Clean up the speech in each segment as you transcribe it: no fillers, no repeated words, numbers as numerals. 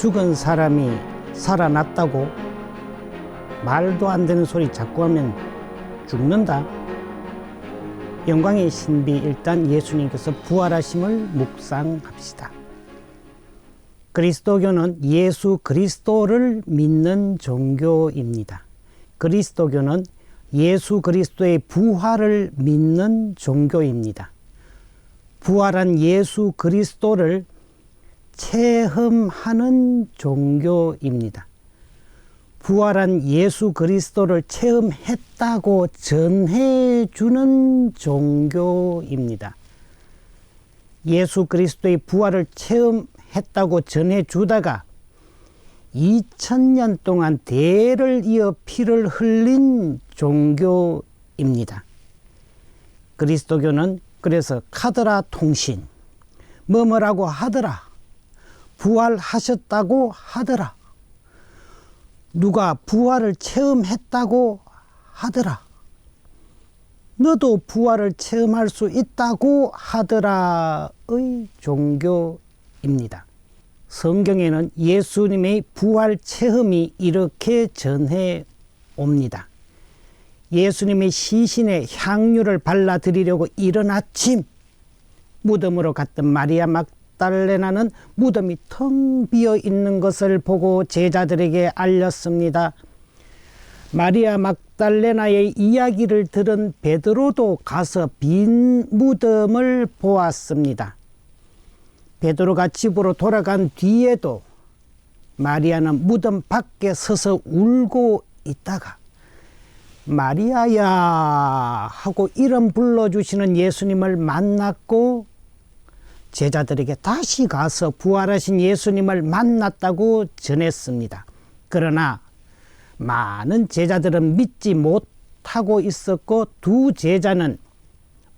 죽은 사람이 살아났다고 말도 안 되는 소리 자꾸 하면 죽는다. 영광의 신비, 일단 예수님께서 부활하심을 묵상합시다. 그리스도교는 예수 그리스도를 믿는 종교입니다. 그리스도교는 예수 그리스도의 부활을 믿는 종교입니다. 부활한 예수 그리스도를 체험하는 종교입니다. 부활한 예수 그리스도를 체험했다고 전해주는 종교입니다. 예수 그리스도의 부활을 체험했다고 전해주다가 2000년 동안 대를 이어 피를 흘린 종교입니다. 그리스도교는 그래서 카더라 통신, 뭐뭐라고 하더라, 부활하셨다고 하더라, 누가 부활을 체험했다고 하더라, 너도 부활을 체험할 수 있다고 하더라의 종교입니다. 성경에는 예수님의 부활 체험이 이렇게 전해 옵니다. 예수님의 시신에 향유를 발라드리려고 이른 아침 무덤으로 갔던 마리아 막달레나는 무덤이 텅 비어 있는 것을 보고 제자들에게 알렸습니다. 마리아 막달레나의 이야기를 들은 베드로도 가서 빈 무덤을 보았습니다. 베드로가 집으로 돌아간 뒤에도 마리아는 무덤 밖에 서서 울고 있다가 마리아야 하고 이름 불러주시는 예수님을 만났고 제자들에게 다시 가서 부활하신 예수님을 만났다고 전했습니다. 그러나 많은 제자들은 믿지 못하고 있었고 두 제자는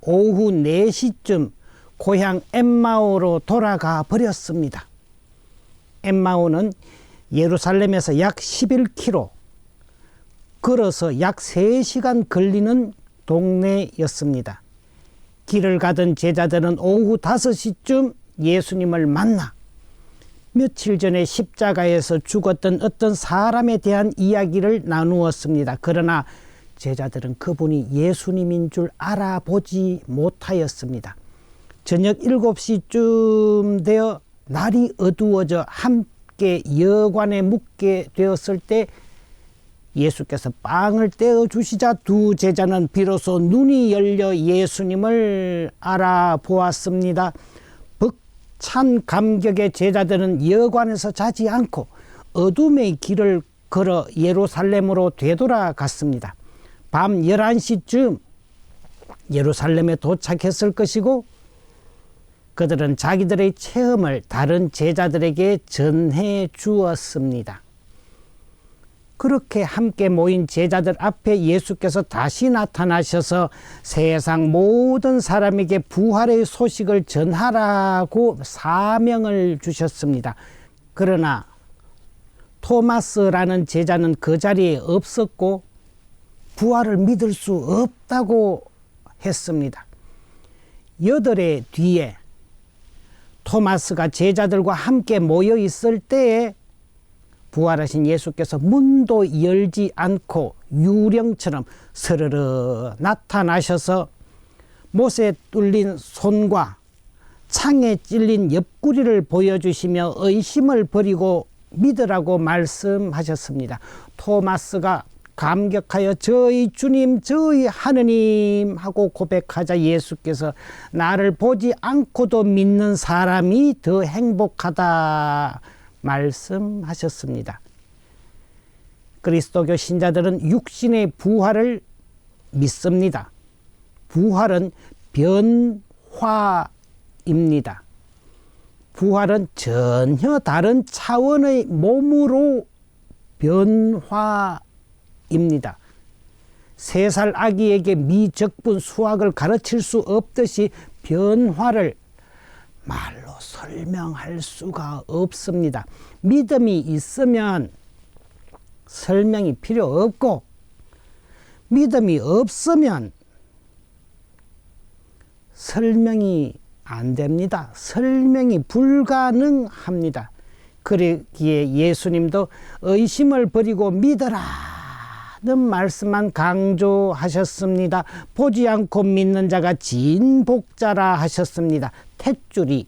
오후 4시쯤 고향 엠마오로 돌아가 버렸습니다. 엠마오는 예루살렘에서 약 11km, 걸어서 약 3시간 걸리는 동네였습니다. 길을 가던 제자들은 오후 5시쯤 예수님을 만나 며칠 전에 십자가에서 죽었던 어떤 사람에 대한 이야기를 나누었습니다. 그러나 제자들은 그분이 예수님인 줄 알아보지 못하였습니다. 저녁 7시쯤 되어 날이 어두워져 함께 여관에 묵게 되었을 때 예수께서 빵을 떼어주시자 두 제자는 비로소 눈이 열려 예수님을 알아보았습니다. 벅찬 감격의 제자들은 여관에서 자지 않고 어둠의 길을 걸어 예루살렘으로 되돌아갔습니다. 밤 11시쯤 예루살렘에 도착했을 것이고 그들은 자기들의 체험을 다른 제자들에게 전해 주었습니다. 그렇게 함께 모인 제자들 앞에 예수께서 다시 나타나셔서 세상 모든 사람에게 부활의 소식을 전하라고 사명을 주셨습니다. 그러나 토마스라는 제자는 그 자리에 없었고 부활을 믿을 수 없다고 했습니다. 8해 뒤에 토마스가 제자들과 함께 모여 있을 때에 부활하신 예수께서 문도 열지 않고 유령처럼 스르르 나타나셔서 못에 뚫린 손과 창에 찔린 옆구리를 보여주시며 의심을 버리고 믿으라고 말씀하셨습니다. 토마스가 감격하여 저희 주님, 저희 하느님 하고 고백하자 예수께서 나를 보지 않고도 믿는 사람이 더 행복하다 말씀하셨습니다. 그리스도교 신자들은 육신의 부활을 믿습니다. 부활은 변화입니다. 부활은 전혀 다른 차원의 몸으로 변화입니다. 3살 아기에게 미적분 수학을 가르칠 수 없듯이 변화를 말로 설명할 수가 없습니다. 믿음이 있으면 설명이 필요 없고 믿음이 없으면 설명이 안 됩니다. 설명이 불가능합니다. 그러기에 예수님도 의심을 버리고 믿어라 는 말씀만 강조하셨습니다. 보지 않고 믿는 자가 진복자라 하셨습니다. 탯줄이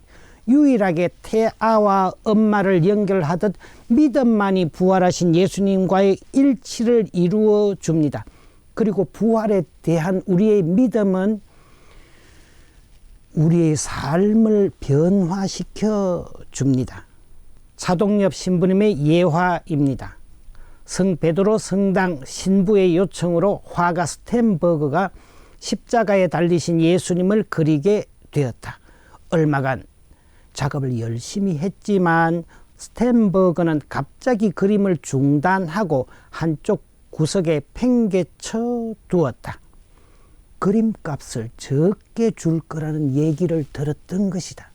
유일하게 태아와 엄마를 연결하듯 믿음만이 부활하신 예수님과의 일치를 이루어 줍니다. 그리고 부활에 대한 우리의 믿음은 우리의 삶을 변화시켜 줍니다. 차동엽 신부님의 예화입니다. 성 베드로 성당 신부의 요청으로 화가 스텐버그가 십자가에 달리신 예수님을 그리게 되었다. 얼마간 작업을 열심히 했지만 스텐버그는 갑자기 그림을 중단하고 한쪽 구석에 팽개쳐 두었다. 그림값을 적게 줄 거라는 얘기를 들었던 것이다.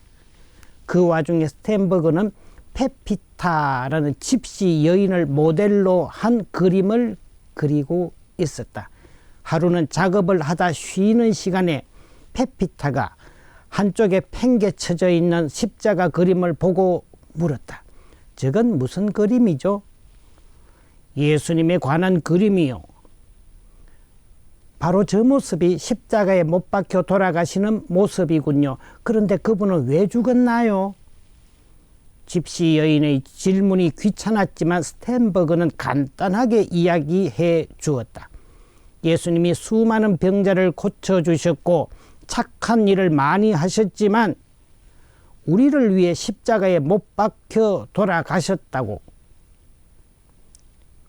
그 와중에 스텐버그는 페피타라는 집시 여인을 모델로 한 그림을 그리고 있었다. 하루는 작업을 하다 쉬는 시간에 페피타가 한쪽에 팽개쳐져 있는 십자가 그림을 보고 물었다. 저건 무슨 그림이죠? 예수님에 관한 그림이요. 바로 저 모습이 십자가에 못 박혀 돌아가시는 모습이군요. 그런데 그분은 왜 죽었나요? 집시 여인의 질문이 귀찮았지만 스텐버그는 간단하게 이야기해 주었다. 예수님이 수많은 병자를 고쳐주셨고 착한 일을 많이 하셨지만 우리를 위해 십자가에 못 박혀 돌아가셨다고.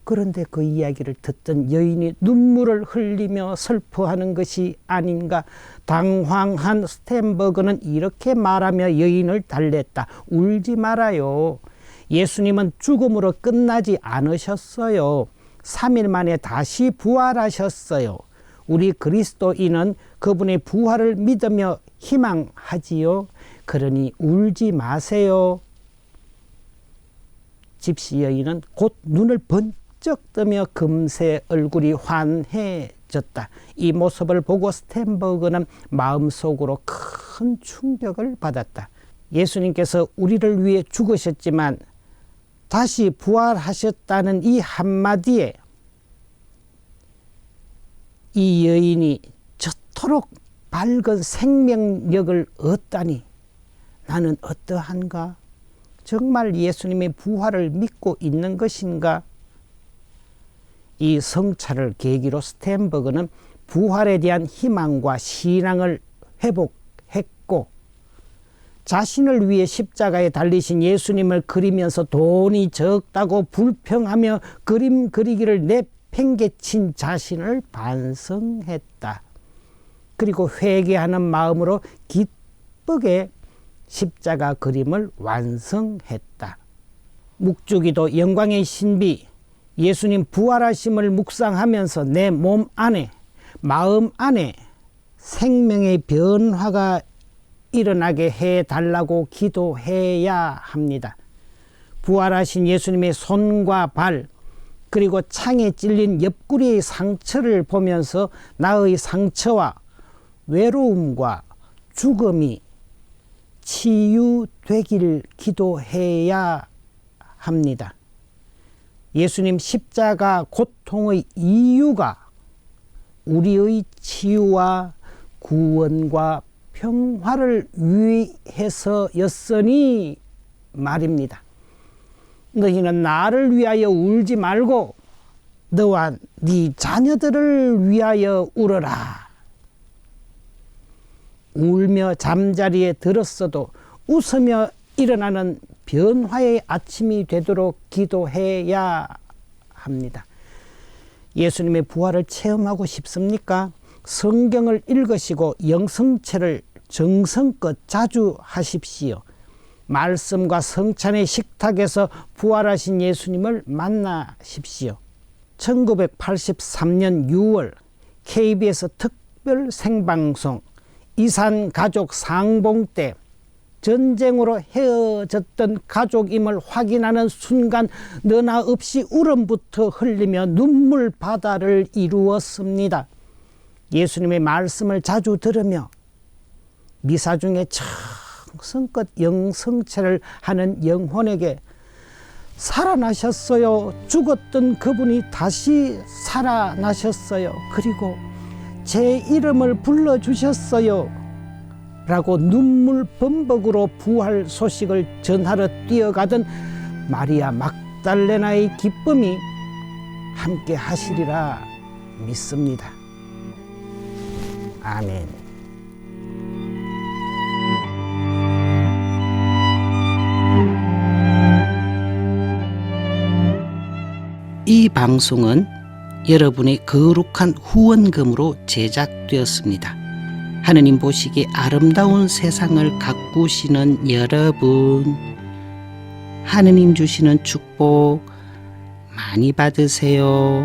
그런데 그 이야기를 듣던 여인이 눈물을 흘리며 슬퍼하는 것이 아닌가. 당황한 스텐버그는 이렇게 말하며 여인을 달랬다. 울지 말아요. 예수님은 죽음으로 끝나지 않으셨어요. 3일 만에 다시 부활하셨어요. 우리 그리스도인은 그분의 부활을 믿으며 희망하지요. 그러니 울지 마세요. 집시 여인은 곧 눈을 번쩍 뜨며 금세 얼굴이 환해졌다. 이 모습을 보고 스텐버그는 마음속으로 큰 충격을 받았다. 예수님께서 우리를 위해 죽으셨지만 다시 부활하셨다는 이 한마디에 이 여인이 저토록 밝은 생명력을 얻다니 나는 어떠한가? 정말 예수님의 부활을 믿고 있는 것인가? 이 성찰을 계기로 스텐버그는 부활에 대한 희망과 신앙을 회복했고 자신을 위해 십자가에 달리신 예수님을 그리면서 돈이 적다고 불평하며 그림 그리기를 내팽개친 자신을 반성했다. 그리고 회개하는 마음으로 기쁘게 십자가 그림을 완성했다. 묵주기도 영광의 신비 예수님 부활하심을 묵상하면서 내 몸 안에 마음 안에 생명의 변화가 일어나게 해달라고 기도해야 합니다. 부활하신 예수님의 손과 발 그리고 창에 찔린 옆구리의 상처를 보면서 나의 상처와 외로움과 죽음이 치유되길 기도해야 합니다. 예수님 십자가 고통의 이유가 우리의 치유와 구원과 평화를 위해서였으니 말입니다. 너희는 나를 위하여 울지 말고 너와 네 자녀들을 위하여 울어라. 울며 잠자리에 들었어도 웃으며 일어나는 변화의 아침이 되도록 기도해야 합니다. 예수님의 부활을 체험하고 싶습니까? 성경을 읽으시고 영성체를 정성껏 자주 하십시오. 말씀과 성찬의 식탁에서 부활하신 예수님을 만나십시오. 1983년 6월 KBS 특별 생방송 이산가족 상봉 때 전쟁으로 헤어졌던 가족임을 확인하는 순간 너나 없이 울음부터 흘리며 눈물 바다를 이루었습니다. 예수님의 말씀을 자주 들으며 미사 중에 정성껏 영성체를 하는 영혼에게 살아나셨어요. 죽었던 그분이 다시 살아나셨어요. 그리고 제 이름을 불러주셨어요. 라고 눈물 범벅으로 부활 소식을 전하러 뛰어가던 마리아 막달레나의 기쁨이 함께 하시리라 믿습니다. 아멘. 이 방송은 여러분의 거룩한 후원금으로 제작되었습니다. 하느님 보시기에 아름다운 세상을 가꾸시는 여러분, 하느님 주시는 축복 많이 받으세요.